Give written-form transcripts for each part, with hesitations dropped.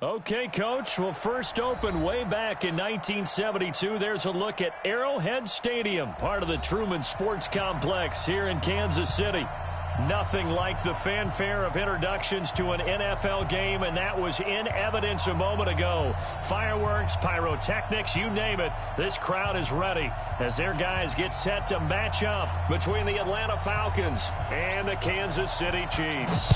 Okay, Coach. Well, first opened way back in 1972. There's a look at Arrowhead Stadium, part of the Truman Sports Complex here in Kansas City. Nothing like the fanfare of introductions to an NFL game, and that was in evidence a moment ago. Fireworks, pyrotechnics, you name it. This crowd is ready as their guys get set to match up between the Atlanta Falcons and the Kansas City Chiefs.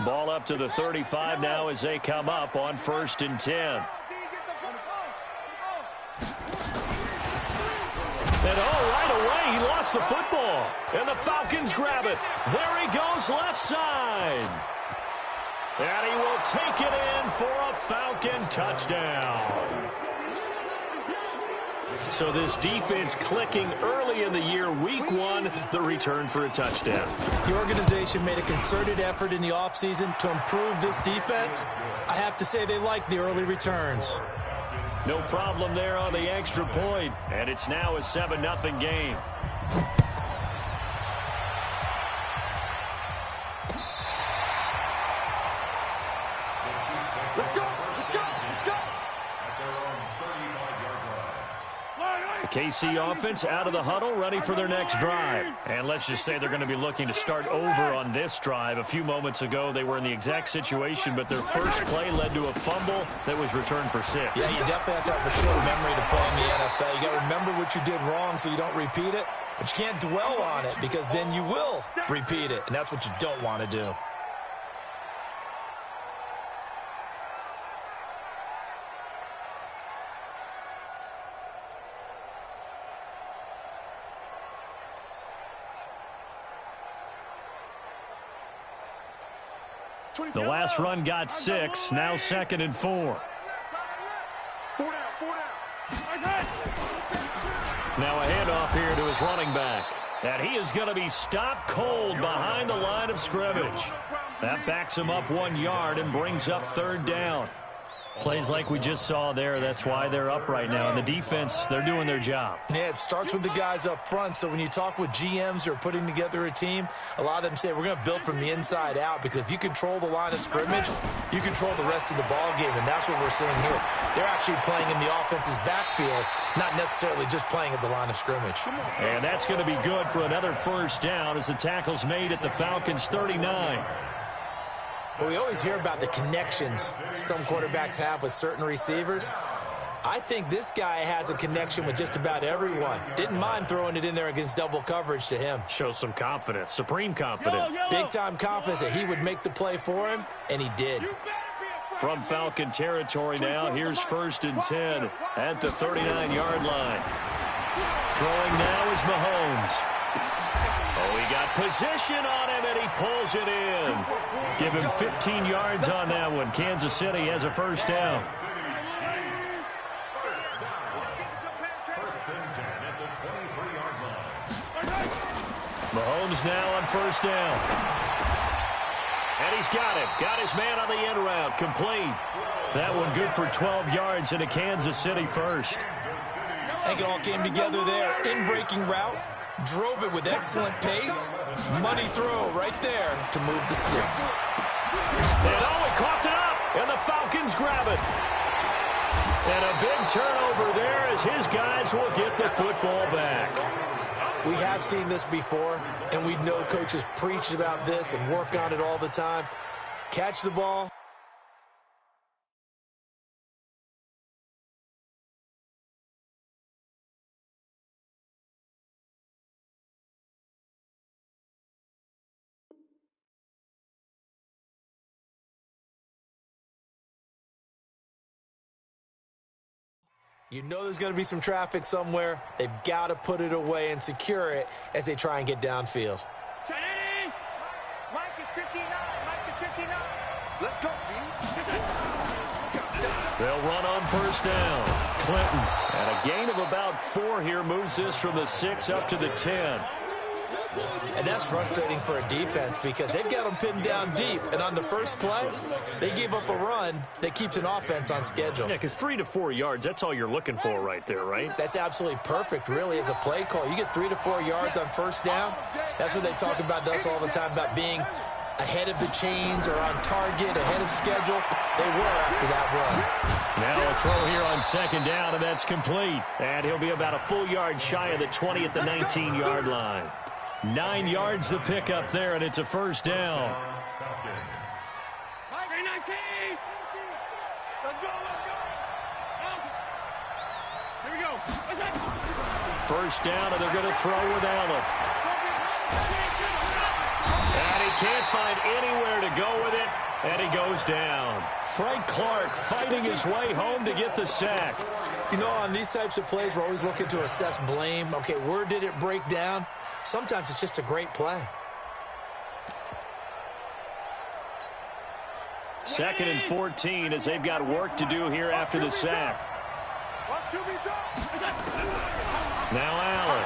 Ball up to the 35 now as they come up on 1st and 10. And right away, he lost the football. And the Falcons grab it. There he goes, left side. And he will take it in for a Falcon touchdown. So this defense clicking early in the year, week 1, the return for a touchdown. The organization made a concerted effort in the offseason to improve this defense. I have to say they like the early returns. No problem there on the extra point, and it's now a 7-0 game. KC offense out of the huddle, ready for their next drive. And let's just say they're going to be looking to start over on this drive. A few moments ago, they were in the exact situation, but their first play led to a fumble that was returned for 6. Yeah, you definitely have to have a short memory to play in the NFL. You got to remember what you did wrong so you don't repeat it, but you can't dwell on it because then you will repeat it, and that's what you don't want to do. The last run got 6, now 2nd and 4. Now a handoff here to his running back. And he is going to be stopped cold behind the line of scrimmage. That backs him up 1 yard and brings up 3rd down. Plays like we just saw there, that's why they're up right now. And the defense, they're doing their job. Yeah, it starts with the guys up front. So when you talk with GMs who are putting together a team, a lot of them say we're going to build from the inside out, because if you control the line of scrimmage, you control the rest of the ball game, and that's what we're seeing here. They're actually playing in the offense's backfield, not necessarily just playing at the line of scrimmage. And that's going to be good for another 1st down as the tackle's made at the Falcons' 39. Well, we always hear about the connections some quarterbacks have with certain receivers. I think this guy has a connection with just about everyone. Didn't mind throwing it in there against double coverage to him. Shows some confidence, supreme confidence. Big-time confidence that he would make the play for him, and he did. From Falcon territory now, here's 1st and 10 at the 39-yard line. Throwing now is Mahomes. Oh, he got position on him, and he pulls it in. Give him 15 yards on that one. Kansas City has a 1st down. Mahomes now on 1st down. And he's got it. Got his man on the end route. Complete. That one good for 12 yards and a Kansas City 1st. I think it all came together there. In-breaking route. Drove it with excellent pace. Money throw right there to move the sticks. And he caught it up, and the Falcons grab it. And a big turnover there as his guys will get the football back. We have seen this before, and we know coaches preach about this and work on it all the time. Catch the ball. You know there's going to be some traffic somewhere. They've got to put it away and secure it as they try and get downfield. Mike is 59. Mike is 59. Let's go, They'll run on first down. Clinton. And a gain of about 4 here moves this from the 6 up to the 10. And that's frustrating for a defense because they've got them pinned down deep. And on the first play, they gave up a run that keeps an offense on schedule. Yeah, because 3 to 4 yards, that's all you're looking for right there, right? That's absolutely perfect, really, as a play call. You get 3 to 4 yards on first down. That's what they talk about us all the time, about being ahead of the chains or on target, ahead of schedule. They were after that run. Now a throw here on second down, and that's complete. And he'll be about a full yard shy of the 20 at the 19-yard line. 9 yards the pickup there, and it's a first down. Here we go. First down, and they're going to throw with Allen. And he can't find anywhere to go with it, and he goes down. Frank Clark fighting his way home to get the sack. You know, on these types of plays, we're always looking to assess blame. Okay, where did it break down? Sometimes it's just a great play. 2nd and 14 as they've got work to do here after the sack. Now Allen.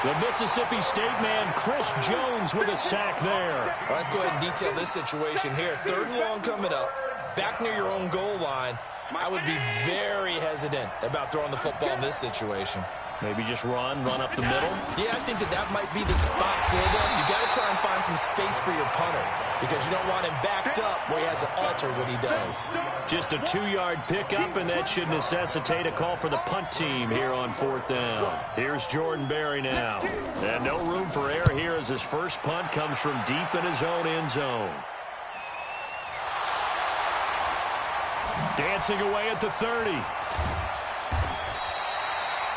The Mississippi State man, Chris Jones, with a sack there. Well, let's go ahead and detail this situation here. 3rd and long coming up, back near your own goal line. I would be very hesitant about throwing the football in this situation. Maybe just run up the middle. Yeah, I think that might be the spot for them. You got to try and find some space for your punter because you don't want him backed up where he has to alter what he does. Just a 2-yard pickup, and that should necessitate a call for the punt team here on 4th down. Here's Jordan Berry now. And no room for error here as his first punt comes from deep in his own end zone. Dancing away at the 30.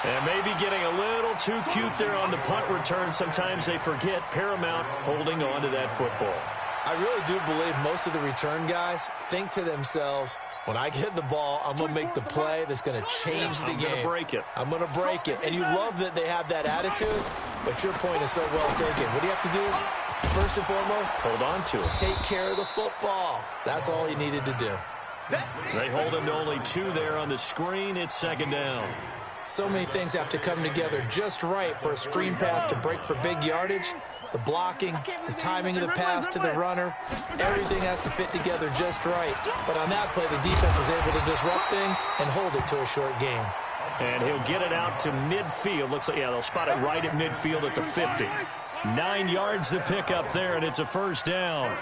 And maybe getting a little too cute there on the punt return. Sometimes they forget paramount holding on to that football. I really do believe most of the return guys think to themselves, when I get the ball, I'm going to make the play that's going to change the game. I'm going to break it. I'm going to break it. And you love that they have that attitude, but your point is so well taken. What do you have to do? First and foremost, hold on to it. Take care of the football. That's all he needed to do. They hold him to only 2 there on the screen. It's 2nd down. So many things have to come together just right for a screen pass to break for big yardage. The blocking, the timing of the pass to the runner, everything has to fit together just right. But on that play, the defense was able to disrupt things and hold it to a short game. And he'll get it out to midfield. Looks like, yeah, they'll spot it right at midfield at the 50. 9 yards to pick up there, and it's a first down.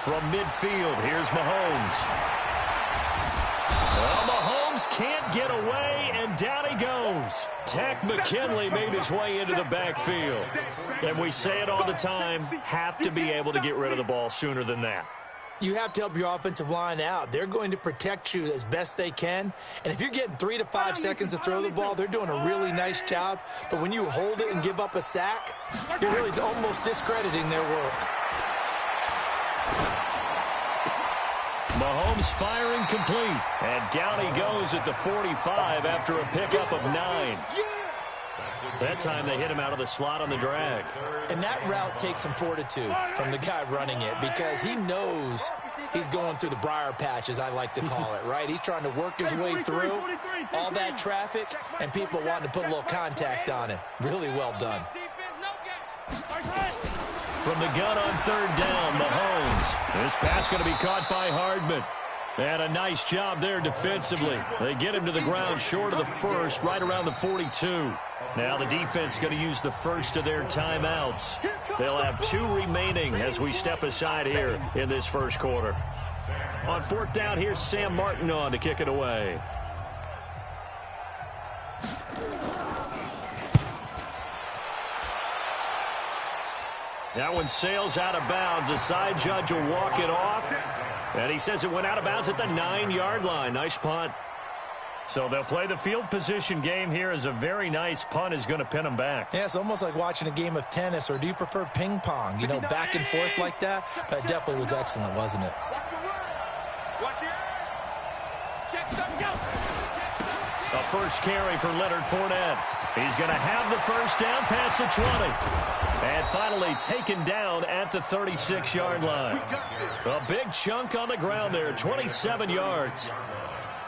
From midfield, here's Mahomes. Well, Mahomes can't get away, and down he goes. Takk McKinley made his way into the backfield. And we say it all the time, have to be able to get rid of the ball sooner than that. You have to help your offensive line out. They're going to protect you as best they can. And if you're getting 3 to 5 seconds to throw the ball, they're doing a really nice job. But when you hold it and give up a sack, you're really almost discrediting their work. Mahomes firing complete. And down he goes at the 45 after a pickup of 9. That time they hit him out of the slot on the drag. And that route takes some fortitude from the guy running it because he knows he's going through the briar patch, as I like to call it, right? He's trying to work his way through all that traffic and people wanting to put a little contact on it. Really well done. From the gun on 3rd down, Mahomes. This pass going to be caught by Hardman. And a nice job there defensively. They get him to the ground short of the first, right around the 42. Now the defense going to use the first of their timeouts. They'll have 2 remaining as we step aside here in this first quarter. On 4th down, here's Sam Martin on to kick it away. That one sails out of bounds. The side judge will walk it off. And he says it went out of bounds at the 9-yard line. Nice punt. So they'll play the field position game here as a very nice punt is going to pin them back. Yeah, it's almost like watching a game of tennis, or do you prefer ping pong? You know, back and forth like that? But it definitely was excellent, wasn't it? A first carry for Leonard Fournette. He's going to have the first down past the 20. And finally taken down at the 36-yard line. A big chunk on the ground there, 27 yards.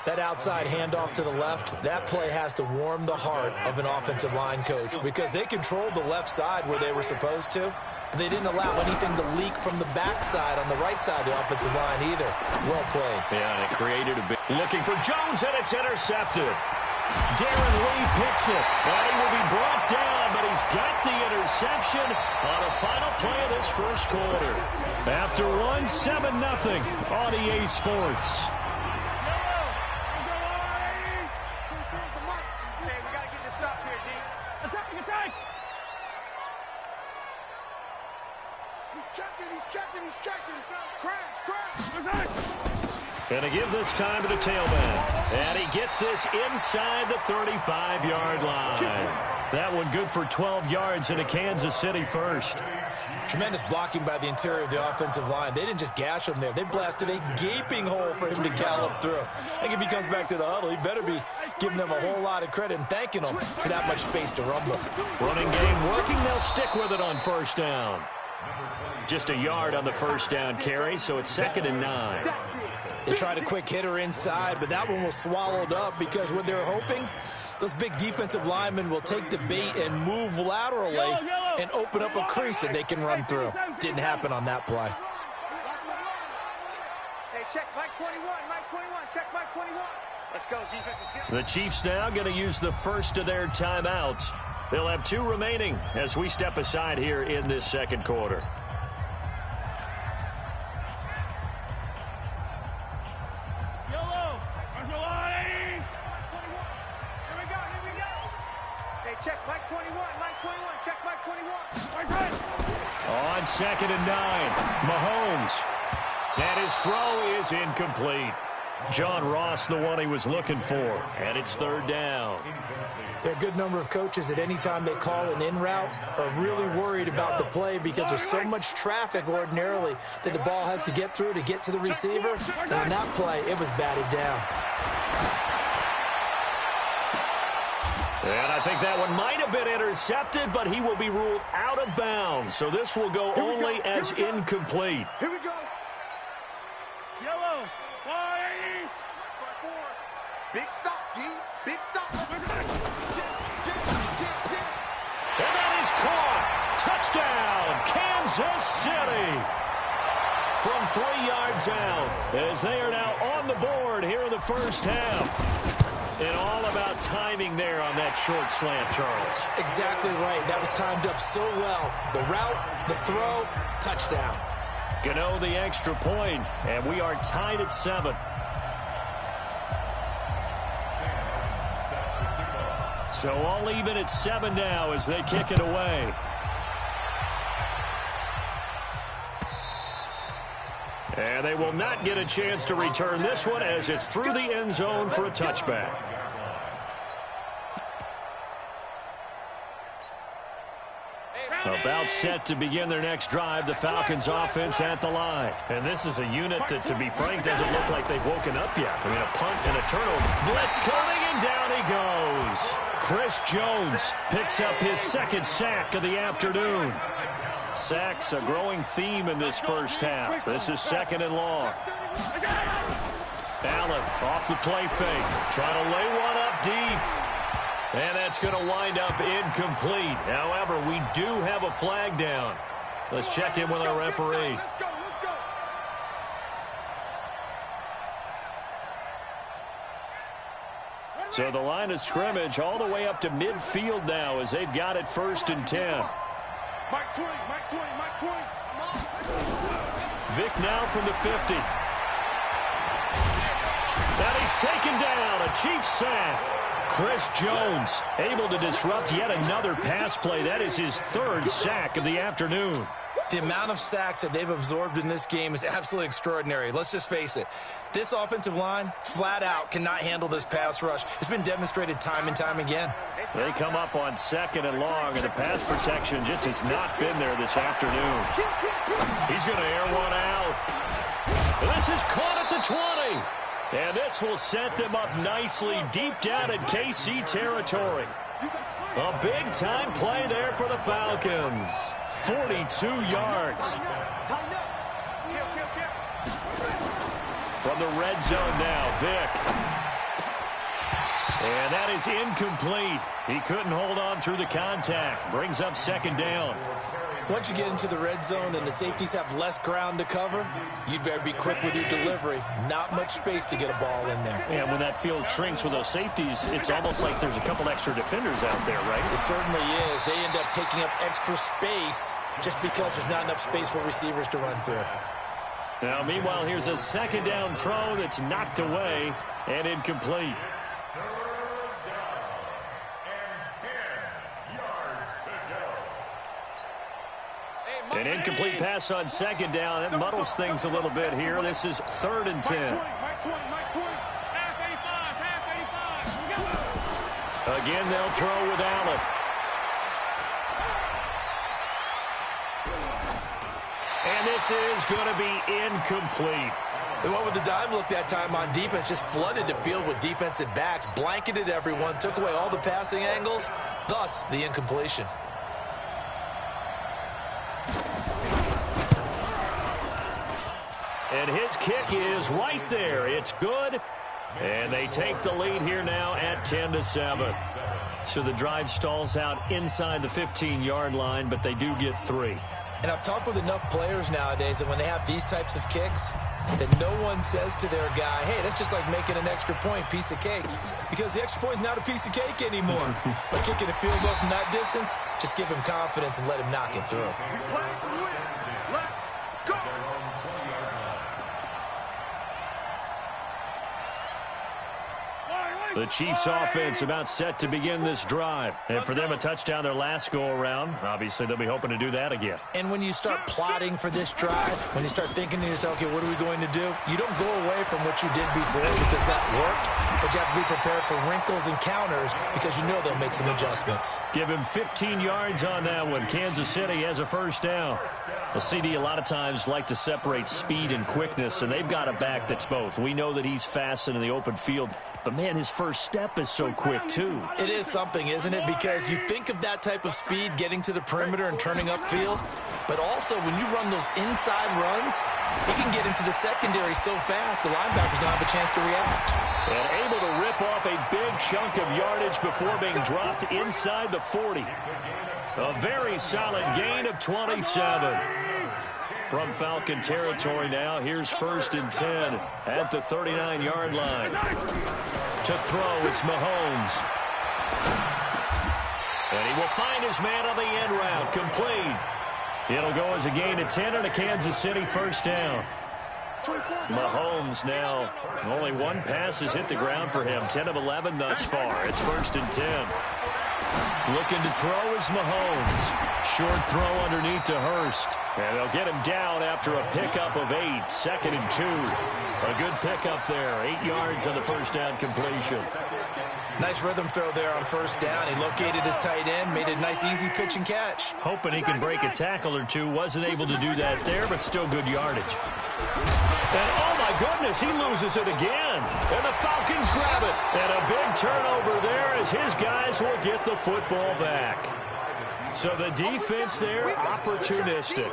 That outside handoff to the left, that play has to warm the heart of an offensive line coach because they controlled the left side where they were supposed to. But they didn't allow anything to leak from the backside on the right side of the offensive line either. Well played. Yeah, and it created a bit. Looking for Jones, and it's intercepted. Darren Lee picks it. And he will be brought down, but he's got the interception on a final play of this first quarter. After one, 7-0 on EA Sports. Going to give this time to the tailback. And he gets this inside the 35-yard line. That one good for 12 yards into Kansas City first. Tremendous blocking by the interior of the offensive line. They didn't just gash him there. They blasted a gaping hole for him to gallop through. I think if he comes back to the huddle, he better be giving them a whole lot of credit and thanking them for that much space to rumble. Running game working. They'll stick with it on first down. Just a yard on the first down carry, so it's 2nd and 9. They tried a quick hitter inside, but that one was swallowed up because what they're hoping, those big defensive linemen will take the bait and move laterally and open up a crease that they can run through. Didn't happen on that play. Hey, check Mike 21, Mike 21, check Mike 21. Let's go, defense is good. The Chiefs now going to use the first of their timeouts. They'll have 2 remaining as we step aside here in this second quarter. Check Mike 21, Mike 21, check Mike 21. On 2nd and 9, Mahomes. And his throw is incomplete. John Ross, the one he was looking for. And it's 3rd down. There are a good number of coaches at any time they call an in route are really worried about the play because there's so much traffic ordinarily that the ball has to get through to get to the receiver. And on that play, it was batted down. And I think that one might have been intercepted, but he will be ruled out of bounds. So this will go only as incomplete. Here we go. Yellow. Big stop, G. Big stop. And that is caught. Touchdown, Kansas City. From 3 yards out, as they are now on the board here in the first half. And all about timing there on that short slant, Charles. Exactly right. That was timed up so well. The route, the throw, touchdown. Gano the extra point, and we are tied at 7. So all even at 7 now as they kick it away. And they will not get a chance to return this one as it's through the end zone for a touchback. About set to begin their next drive, the Falcons offense at the line. And this is a unit that, to be frank, doesn't look like they've woken up yet. I mean, a punt and a turnover. Blitz coming, and down he goes. Chris Jones picks up his 2nd sack of the afternoon. Sacks a growing theme in this first half. This is 2nd and long. Allen off the play fake. Trying to lay one up deep. And that's going to wind up incomplete. However, we do have a flag down. Let's check in with our referee. So the line of scrimmage all the way up to midfield now as they've got it 1st and 10. Mike 20, Mike 20, Mike 20. Vic now from the 50. And he's taken down. A Chiefs sack. Chris Jones able to disrupt yet another pass play. That is his 3rd sack of the afternoon. The amount of sacks that they've absorbed in this game is absolutely extraordinary. Let's just face it. This offensive line, flat out, cannot handle this pass rush. It's been demonstrated time and time again. They come up on 2nd and long, and the pass protection just has not been there this afternoon. He's going to air one out. And this is caught at the 20. And this will set them up nicely deep down in KC territory. A big-time play there for the Falcons. 42 yards. From the red zone now, Vick. And that is incomplete. He couldn't hold on through the contact. Brings up second down. Once you get into the red zone and the safeties have less ground to cover, you'd better be quick with your delivery. Not much space to get a ball in there. And when that field shrinks with those safeties, it's almost like there's a couple extra defenders out there, right? It certainly is. They end up taking up extra space just because there's not enough space for receivers to run through. Now, meanwhile, here's a second down throw that's knocked away and incomplete. An incomplete pass on second down. That muddles things a little bit here. This is 3rd and 10. Again, they'll throw with Allen. And this is going to be incomplete. They went with the dime look that time on defense, just flooded the field with defensive backs, blanketed everyone, took away all the passing angles, thus the incompletion. And his kick is right there. It's good. And they take the lead here now at 10-7. So the drive stalls out inside the 15-yard line, but they do get 3. And I've talked with enough players nowadays that when they have these types of kicks, that no one says to their guy, hey, that's just like making an extra point, piece of cake. Because the extra point is not a piece of cake anymore. By kicking a field goal from that distance, just give him confidence and let him knock it through. The Chiefs offense about set to begin this drive. And for them, a touchdown their last go-around. Obviously, they'll be hoping to do that again. And when you start plotting for this drive, when you start thinking to yourself, okay, what are we going to do? You don't go away from what you did before because that worked, but you have to be prepared for wrinkles and counters because you know they'll make some adjustments. Give him 15 yards on that one. Kansas City has a first down. The CD a lot of times like to separate speed and quickness, and they've got a back that's both. We know that he's fast in the open field, but, man, his first step is so quick, too. It is something, isn't it? Because you think of that type of speed getting to the perimeter and turning upfield, but also when you run those inside runs, he can get into the secondary so fast the linebackers don't have a chance to react. And able to rip off a big chunk of yardage before being dropped inside the 40. A very solid gain of 27. From Falcon territory now, here's 1st and 10 at the 39-yard line. To throw, it's Mahomes. And he will find his man on the end route, complete. It'll go as a gain of 10 and a Kansas City first down. Mahomes now, only one pass has hit the ground for him, 10 of 11 thus far. It's 1st and 10. Looking to throw is Mahomes. Short throw underneath to Hurst. And they'll get him down after a pickup of 8. 2nd and 2. A good pickup there. 8 yards on the first down completion. Nice rhythm throw there on first down. He located his tight end, made a nice easy pitch and catch. Hoping he can break a tackle or two. Wasn't able to do that there, but still good yardage. And oh my goodness, he loses it again. And the Falcons grab it. And a big turnover there as his guys will get the football back. So the defense there, opportunistic.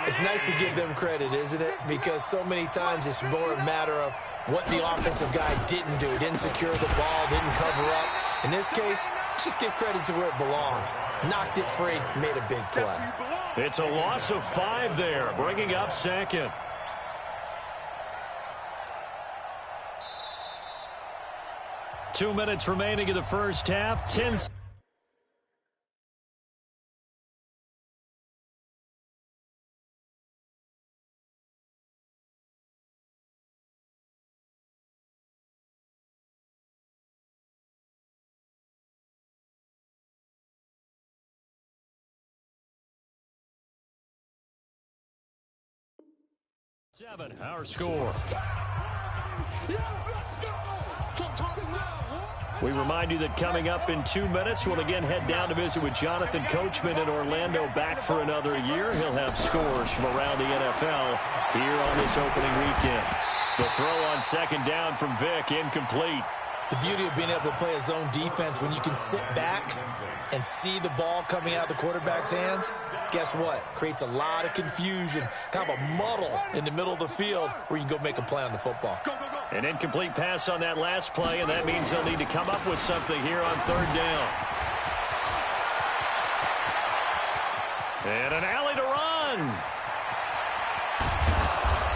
It's nice to give them credit, isn't it? Because so many times it's more a matter of what the offensive guy didn't do. Didn't secure the ball, didn't cover up. In this case, let's just give credit to where it belongs. Knocked it free, made a big play. It's a loss of 5 there, bringing up 2nd. Two minutes remaining in the first half. 10. Our score. We remind you that coming up in 2 minutes, we'll again head down to visit with Jonathan Coachman in Orlando, back for another year. He'll have scores from around the NFL here on this opening weekend. The throw on second down from Vick, incomplete. The beauty of being able to play a zone defense, when you can sit back and see the ball coming out of the quarterback's hands, guess what? Creates a lot of confusion, kind of a muddle in the middle of the field where you can go make a play on the football. An incomplete pass on that last play, and that means they'll need to come up with something here on third down. And an alley to run.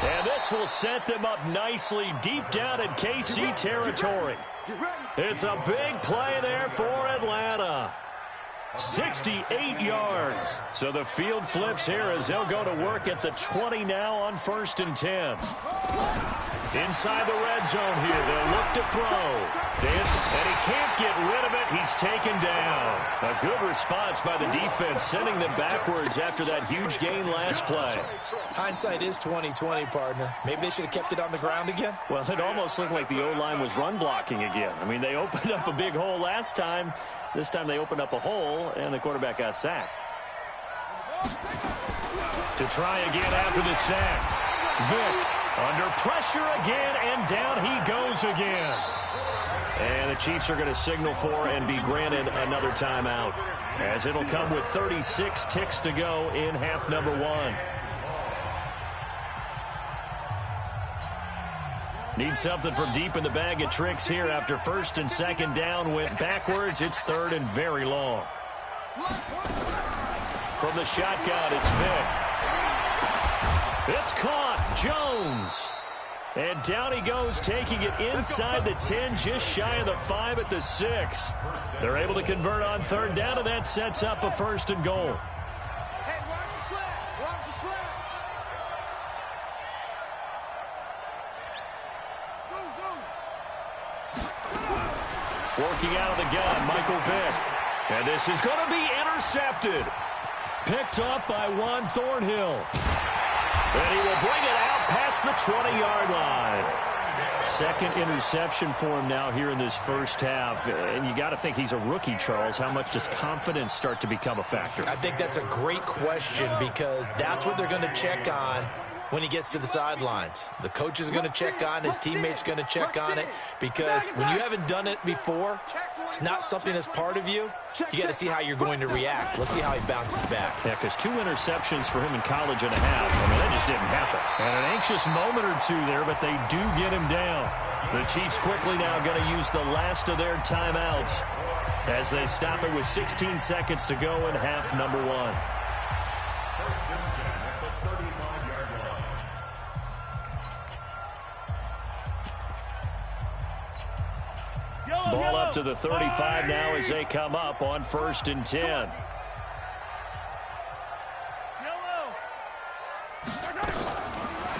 And this will set them up nicely deep down in KC territory. It's a big play there for Atlanta. 68 yards. So the field flips here as they'll go to work at the 20 now on 1st and 10. Inside the red zone here, they'll look to throw. And he can't get rid of it. He's taken down. A good response by the defense, sending them backwards after that huge gain last play. Hindsight is 20/20, partner. Maybe they should have kept it on the ground again. Well, it almost looked like the O-line was run blocking again. I mean, they opened up a big hole last time. This time they opened up a hole, and the quarterback got sacked. To try again after the sack. Vick under pressure again, and down he goes again. And the Chiefs are going to signal for and be granted another timeout, as it'll come with 36 ticks to go in half number 1. Need something from deep in the bag of tricks here after 1st and 2nd down went backwards. It's 3rd and very long. From the shotgun, it's Vick. It's caught. Jones. And down he goes, taking it inside the 10, just shy of the 5 at the 6. They're able to convert on 3rd down, and that sets up a 1st and goal. Hey, watch the slant. Watch the slant. Working out of the gun, Michael Vick. And this is going to be intercepted. Picked up by Juan Thornhill. And he will bring it out past the 20-yard line. Second interception for him now here in this first half. And you got to think he's a rookie, Charles. How much does confidence start to become a factor? I think that's a great question, because that's what they're going to check on when he gets to the sidelines. The coach is going to check on, his teammates going to check on it, because when you haven't done it before, it's not something that's part of you. You got to see how you're going to react. Let's see how he bounces back. Yeah, because 2 interceptions for him in college and a half. I mean, that just didn't happen. And an anxious moment or two there, but they do get him down. The Chiefs quickly now going to use the last of their timeouts as they stop it with 16 seconds to go in half number 1. Ball up to the 35 now as they come up on 1st and 10.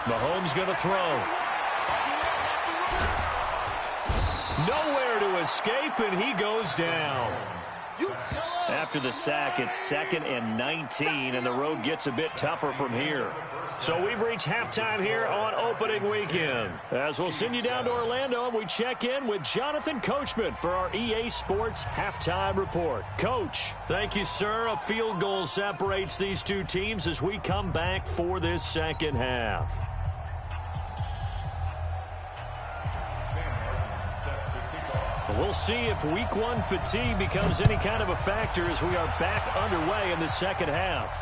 Mahomes going to throw. Nowhere to escape, and he goes down. After the sack, it's 2nd and 19, and the road gets a bit tougher from here. So we've reached halftime here on opening weekend. As we'll send you down to Orlando, and we check in with Jonathan Coachman for our EA Sports Halftime Report. Coach, thank you, sir. A field goal separates these two teams as we come back for this second half. We'll see if week 1 fatigue becomes any kind of a factor as we are back underway in the second half.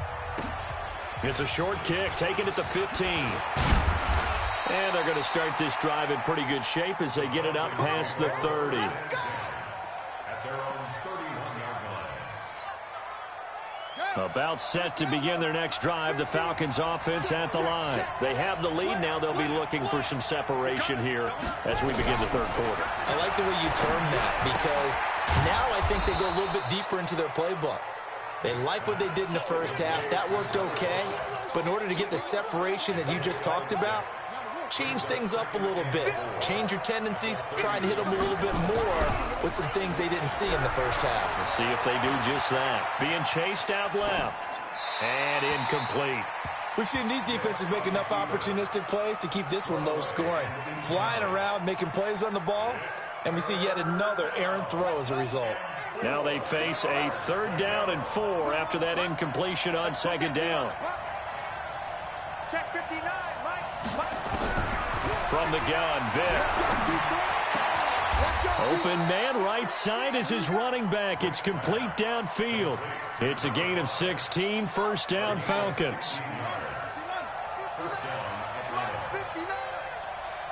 It's a short kick, taken at the 15. And they're going to start this drive in pretty good shape as they get it up past the 30. About set to begin their next drive, the Falcons offense at the line. They have the lead now. They'll be looking for some separation here as we begin the third quarter. I like the way you term that, because now I think they go a little bit deeper into their playbook. They like what they did in the first half. That worked okay. But in order to get the separation that you just talked about, change things up a little bit. Change your tendencies. Try and hit them a little bit more with some things they didn't see in the first half. Let's see if they do just that. Being chased out left. And incomplete. We've seen these defenses make enough opportunistic plays to keep this one low scoring. Flying around, making plays on the ball, and we see yet another errant throw as a result. Now they face a 3rd down and 4 after that incompletion on 2nd down. Check 59, Mike. From the gun, Vic. Open man right side is his running back. It's complete downfield. It's a gain of 16, first down Falcons.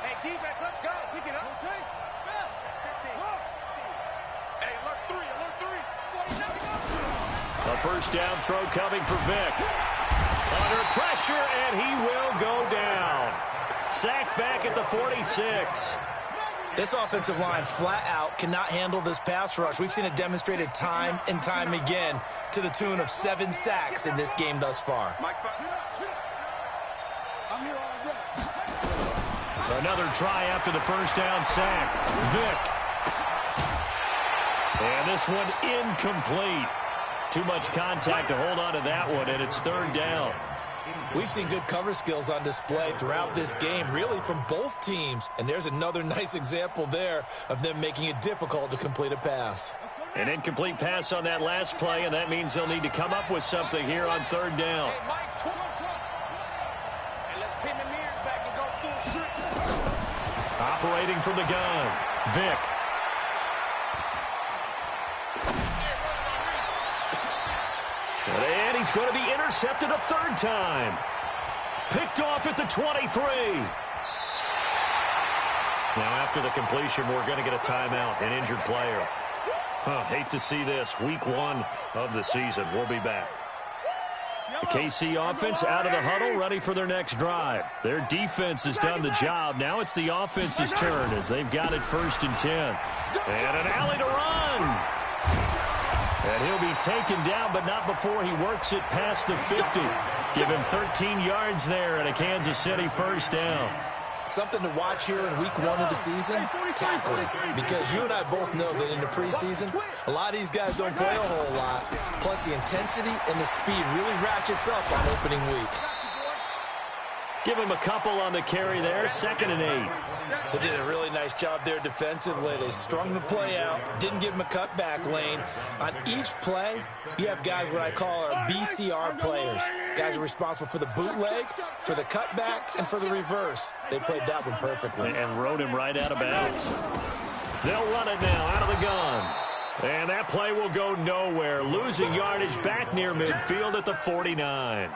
Hey, defense, let's go. Pick it up. Hey, alert three. A first down throw coming for Vic. Under pressure, and he will go down. Sacked back at the 46. This offensive line flat out cannot handle this pass rush. We've seen it demonstrated time and time again to the tune of 7 sacks in this game thus far. Another try after the first down sack. Vic. And this one incomplete. Too much contact to hold on to that one, and it's third down. We've seen good cover skills on display throughout this game, really from both teams. And there's another nice example there of them making it difficult to complete a pass. An incomplete pass on that last play, and that means they'll need to come up with something here on third down. Operating from the gun, Vic. And he's going to be intercepted a third time. Picked off at the 23. Now, after the completion, we're going to get a timeout, an injured player. Hate to see this. Week 1 of the season. We'll be back. The KC offense out of the huddle, ready for their next drive. Their defense has done the job. Now it's the offense's turn as they've got it 1st and 10. And an alley to run. And he'll be taken down, but not before he works it past the 50. Give him 13 yards there and a Kansas City first down. Something to watch here in week 1 of the season, tackling. Because you and I both know that in the preseason, a lot of these guys don't play a whole lot. Plus the intensity and the speed really ratchets up on opening week. Give him a couple on the carry there, 2nd and 8. They did a really nice job there defensively. They strung the play out, didn't give him a cutback lane. On each play, you have guys what I call our BCR players. Guys are responsible for the bootleg, for the cutback, and for the reverse. They played that one perfectly. And rode him right out of bounds. They'll run it now out of the gun. And that play will go nowhere. Losing yardage back near midfield at the 49.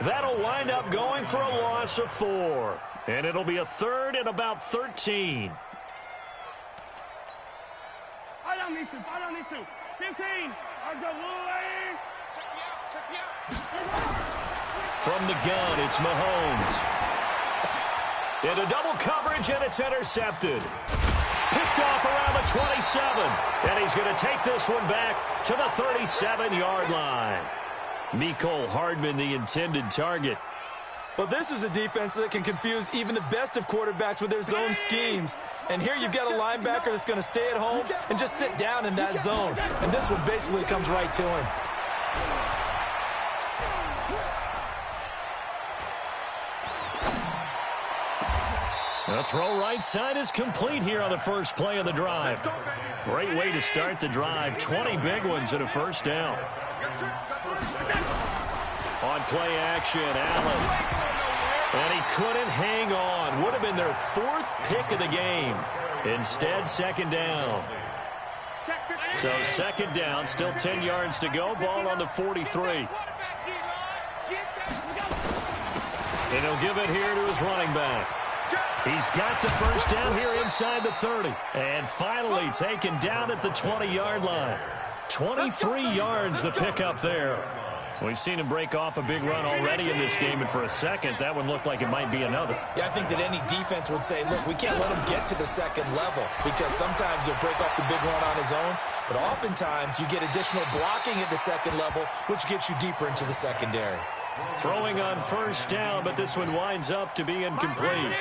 That'll wind up going for a loss of 4. And it'll be a 3rd and about 13. Follow these two. 15. From the gun, it's Mahomes. Into double coverage, and it's intercepted. Picked off around the 27. And he's going to take this one back to the 37-yard line. Mecole Hardman, the intended target. Well, this is a defense that can confuse even the best of quarterbacks with their zone schemes. And here you've got a linebacker that's going to stay at home and just sit down in that zone. And this one basically comes right to him. The throw right side is complete here on the first play of the drive. Great way to start the drive. 20 big ones and a first down. On play action, Allen. And he couldn't hang on. Would have been their 4th pick of the game. Instead, 2nd down. So 2nd down, still 10 yards to go. Ball on the 43. And he'll give it here to his running back. He's got the first down here inside the 30. And finally taken down at the 20-yard line. 23 yards the pickup there. We've seen him break off a big run already in this game, and for a second, that one looked like it might be another. Yeah, I think that any defense would say, look, we can't let him get to the 2nd level because sometimes he'll break off the big run on his own, but oftentimes you get additional blocking at the 2nd level, which gets you deeper into the secondary. Throwing on first down, but this one winds up to be incomplete.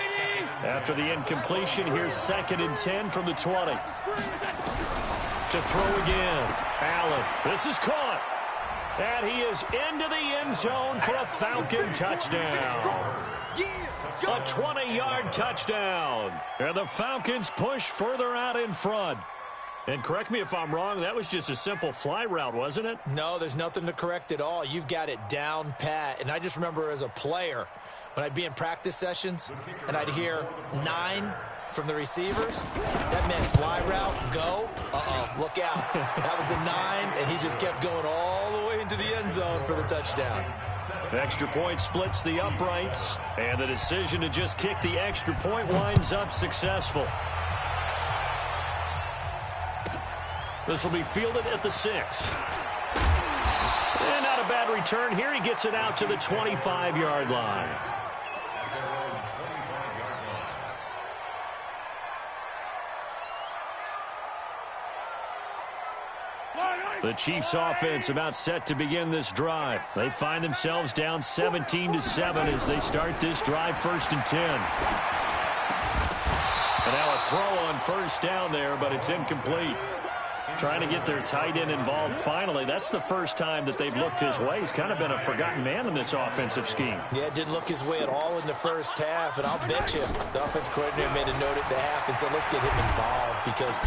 After the incompletion, here's 2nd and 10 from the 20. To throw again. Allen. This is caught. And he is into the end zone for a Falcon touchdown. A 20-yard touchdown. And the Falcons push further out in front. And correct me if I'm wrong, that was just a simple fly route, wasn't it? No, there's nothing to correct at all. You've got it down pat. And I just remember as a player, When I'd be in practice sessions and I'd hear 9 from the receivers, that meant fly route, go, look out. That was the 9, and he just kept going all the way into the end zone for the touchdown. Extra point splits the uprights, and the decision to just kick the extra point winds up successful. This will be fielded at the 6. And not a bad return here. He gets it out to the 25-yard line. The Chiefs offense about set to begin this drive. They find themselves down 17-7 as they start this drive 1st and 10. And now a throw on first down there, but it's incomplete. Trying to get their tight end involved finally. That's the first time that they've looked his way. He's kind of been a forgotten man in this offensive scheme. Yeah, didn't look his way at all in the first half, and I'll bet you the offense coordinator made a note at the half and said, let's get him involved because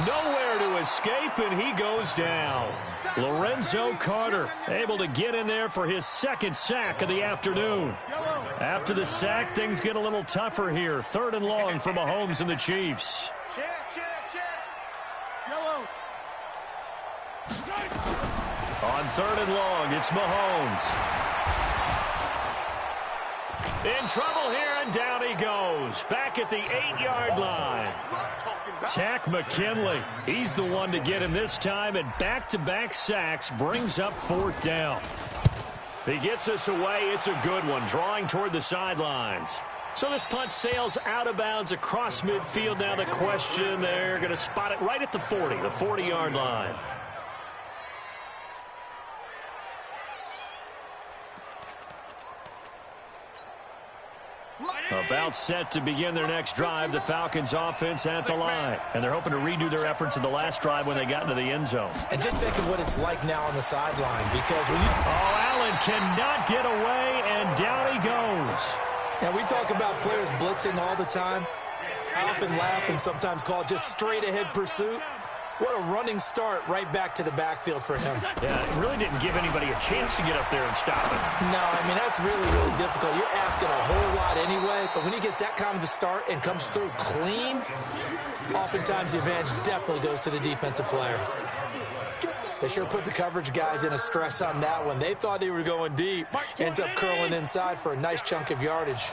nowhere to escape, and he goes down. Lorenzo Carter able to get in there for his 2nd sack of the afternoon. After the sack, things get a little tougher here. 3rd and long for Mahomes and the Chiefs. On 3rd and long, it's Mahomes. In trouble here, and down he goes. Back at the 8-yard line. Tack McKinley. He's the one to get him this time, and back-to-back sacks brings up 4th down. He gets us away. It's a good one, drawing toward the sidelines. So this punt sails out of bounds across midfield. Now the question, they're going to spot it right at the 40, the 40-yard line. About set to begin their next drive, the Falcons offense at the line. And they're hoping to redo their efforts in the last drive when they got into the end zone. And just think of what it's like now on the sideline because when you... Oh, Allen cannot get away, and down he goes. Now, we talk about players blitzing all the time. I often laugh and sometimes call it just straight-ahead pursuit. What a running start right back to the backfield for him. Yeah, it really didn't give anybody a chance to get up there and stop it. No, I mean, that's really, really difficult. You're asking a whole lot anyway, but when he gets that kind of a start and comes through clean, oftentimes the advantage definitely goes to the defensive player. They sure put the coverage guys in a stress on that one. They thought they were going deep. Ends up curling inside for a nice chunk of yardage.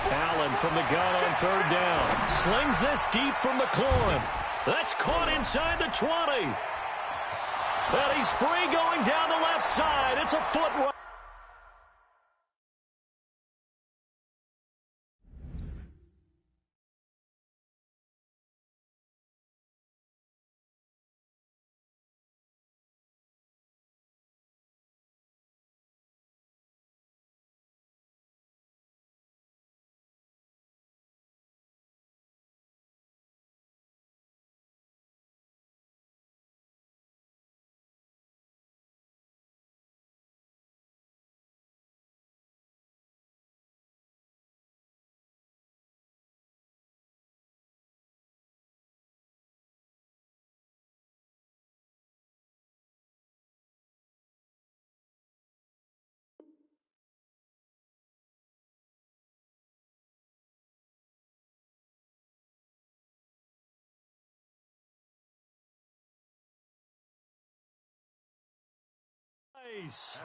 Allen from the gun on 3rd down. Slings this deep from McLaurin. That's caught inside the 20. Well, he's free going down the left side. It's a foot run. Nice.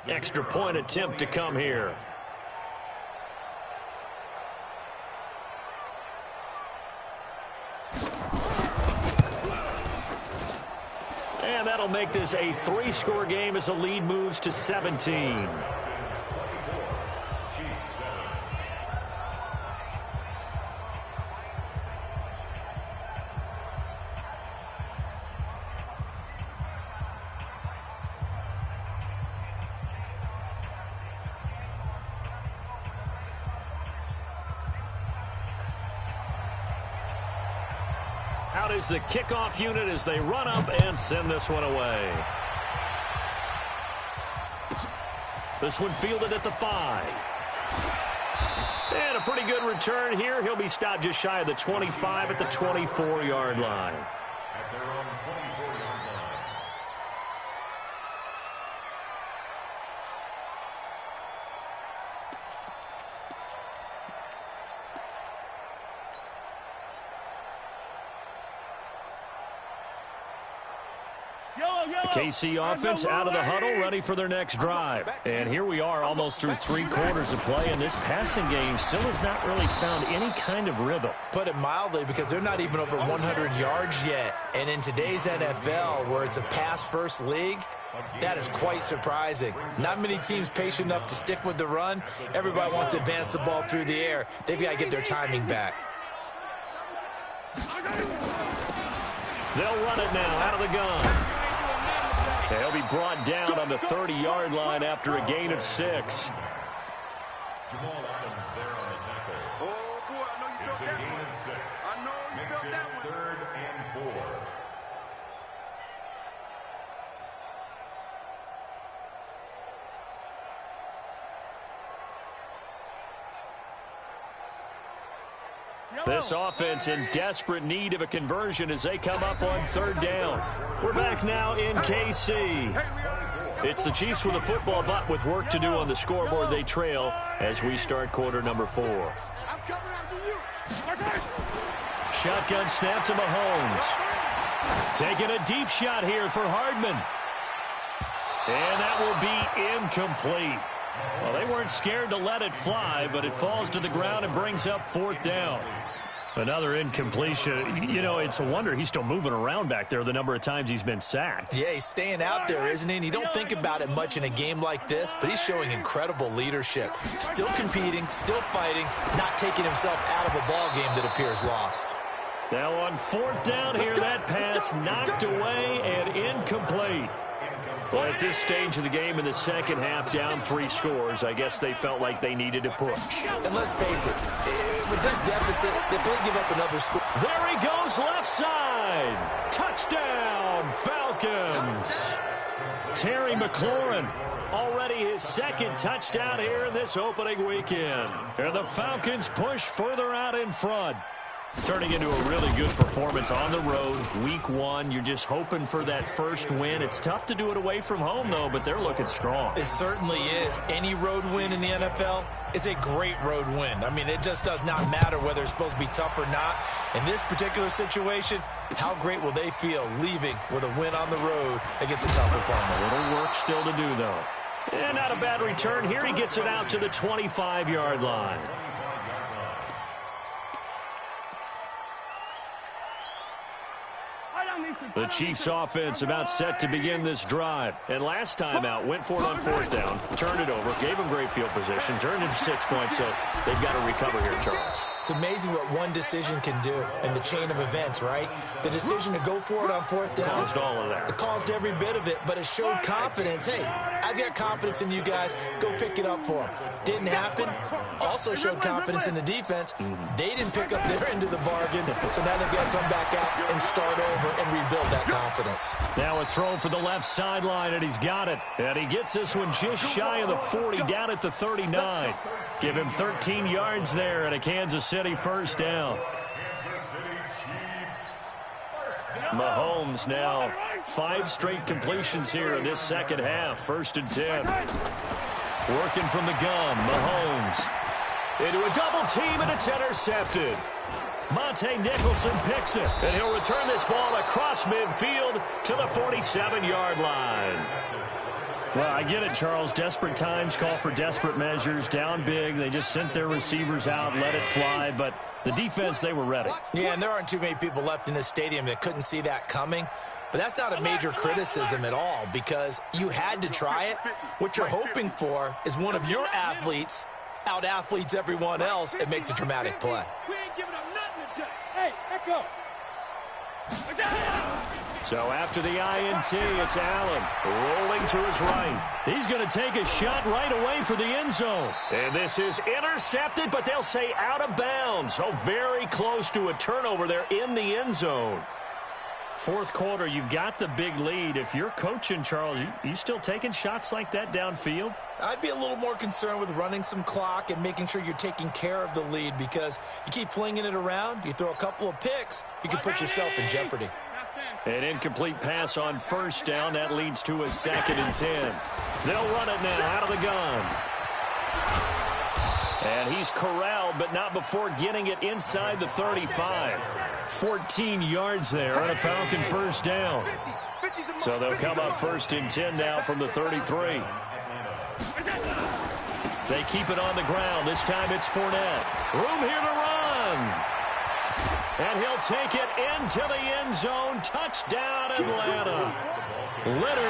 Extra point attempt to come here. And that'll make this a 3-score game as the lead moves to 17. Out is the kickoff unit as they run up and send this one away. This one fielded at the 5. And a pretty good return here. He'll be stopped just shy of the 25 at the 24-yard line. The KC offense out of the huddle, ready for their next drive. And here we are almost through 3 quarters of play, and this passing game still has not really found any kind of rhythm. Put it mildly, because they're not even over 100 yards yet. And in today's NFL, where it's a pass-first league, that is quite surprising. Not many teams patient enough to stick with the run. Everybody wants to advance the ball through the air. They've got to get their timing back. They'll run it now out of the gun. They'll be brought down on the 30-yard line after a gain of 6. Oh, boy, I know you felt that one. I know you felt that one. 3rd and 4. This offense in desperate need of a conversion as they come up on 3rd down. We're back now in KC. It's the Chiefs with a football, but with work to do on the scoreboard, they trail as we start quarter number 4. I'm coming after you. Shotgun snap to Mahomes. Taking a deep shot here for Hardman. And that will be incomplete. Well, they weren't scared to let it fly, but it falls to the ground and brings up 4th down. Another incompletion. You know, it's a wonder he's still moving around back there the number of times he's been sacked. Yeah, he's staying out there, isn't he? And you don't think about it much in a game like this, but he's showing incredible leadership. Still competing, still fighting, not taking himself out of a ball game that appears lost. Now on 4th down here, that pass knocked away and incomplete. Well, at this stage of the game in the second half, down 3 scores, I guess they felt like they needed to push. And let's face it, with this deficit, if they give up another score. There he goes, left side. Touchdown, Falcons. Terry McLaurin, already his 2nd touchdown here in this opening weekend. And the Falcons push further out in front. Turning into a really good performance on the road. Week 1, you're just hoping for that first win. It's tough to do it away from home, though, but they're looking strong. It certainly is. Any road win in the NFL is a great road win. I mean, it just does not matter whether it's supposed to be tough or not. In this particular situation, how great will they feel leaving with a win on the road against a tough opponent? A little work still to do, though. And not a bad return here. He gets it out to the 25-yard line. The Chiefs offense about set to begin this drive. And last time out, went for it on 4th down, turned it over, gave them great field position, turned it 6 points, so they've got to recover here, Charles. It's amazing what one decision can do in the chain of events, right? The decision to go for it on 4th down. Caused all of that. It caused every bit of it, but it showed confidence. Hey, I've got confidence in you guys. Go pick it up for them. Didn't happen. Also showed confidence in the defense. They didn't pick up their end of the bargain, so now they've got to come back out and start over and rebuild that confidence. Now a throw for the left sideline, and he's got it. And he gets this one just shy of the 40, down at the 39. Give him 13 yards there and a Kansas City first down. Mahomes now 5 straight completions here in this second half. 1st and 10. Working from the gun, Mahomes. Into a double team, and it's intercepted. Monte Nicholson picks it, and he'll return this ball across midfield to the 47-yard line. Well, I get it, Charles. Desperate times call for desperate measures. Down big, they just sent their receivers out, let it fly, but the defense, they were ready. Yeah, and there aren't too many people left in this stadium that couldn't see that coming. But that's not a major criticism at all, because you had to try it. What you're hoping for is one of your athletes out-athletes everyone else and makes a dramatic play. We ain't giving up nothing today. Hey, echo. So after the INT, it's Allen rolling to his right. He's going to take a shot right away for the end zone. And this is intercepted, but they'll say out of bounds. So very close to a turnover there in the end zone. Fourth quarter, you've got the big lead. If you're coaching, Charles, you still taking shots like that downfield? I'd be a little more concerned with running some clock and making sure you're taking care of the lead, because you keep flinging it around, you throw a couple of picks, you can put yourself in jeopardy. An incomplete pass on first down. That leads to a 2nd and 10. They'll run it now out of the gun. And he's corralled, but not before getting it inside the 35. 14 yards there on a Falcon first down. So they'll come up 1st and 10 now from the 33. They keep it on the ground. This time it's Fournette. Room here to run. And he'll take it into the end zone. Touchdown, Atlanta. Leonard